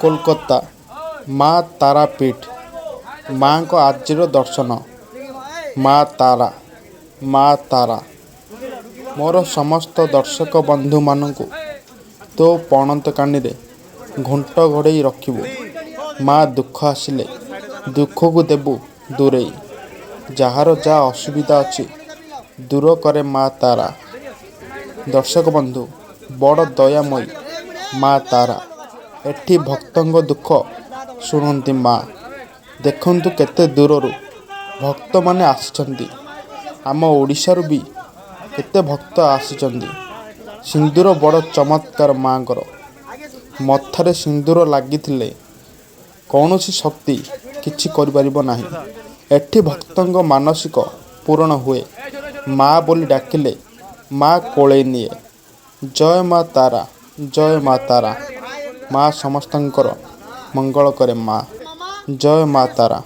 କୋଲକାତା ମା ତାରାପୀଠ ମାଙ୍କ ଆଜିର ଦର୍ଶନ। ମା ତାରା ମା ତାରା ମୋର ସମସ୍ତ ଦର୍ଶକ ବନ୍ଧୁମାନଙ୍କୁ ତୋ ପଣତ କାନିରେ ଘୁଣ୍ଟ ଘୋଡ଼େଇ ରଖିବୁ। ମା ଦୁଃଖ ଆସିଲେ ଦୁଃଖକୁ ଦେବୁ ଦୂରେଇ। ଯାହାର ଯାହା ଅସୁବିଧା ଅଛି ଦୂର କରେ ମା ତାରା। ଦର୍ଶକ ବନ୍ଧୁ ବଡ଼ ଦୟାମୟୀ ମା ତାରା। ଏଠି ଭକ୍ତଙ୍କ ଦୁଃଖ ଶୁଣନ୍ତି ମା। ଦେଖନ୍ତୁ କେତେ ଦୂରରୁ ଭକ୍ତମାନେ ଆସିଛନ୍ତି। ଆମ ଓଡ଼ିଶାରୁ ବି କେତେ ଭକ୍ତ ଆସିଛନ୍ତି। ସିନ୍ଦୁର ବଡ଼ ଚମତ୍କାର ମାଙ୍କର। ମଥାରେ ସିନ୍ଦୁର ଲାଗିଥିଲେ କୌଣସି ଶକ୍ତି କିଛି କରିପାରିବ ନାହିଁ। ଏଠି ଭକ୍ତଙ୍କ ମାନସିକ ପୂରଣ ହୁଏ। ମା ବୋଲି ଡାକିଲେ ମା କୋଳେଇ ନିଏ। ଜୟ ମା ତାରା ଜୟ ମା ତାରା। ମା ସମସ୍ତଙ୍କର ମଙ୍ଗଳ କରେ ମା। ଜୟ ମା ତାରା।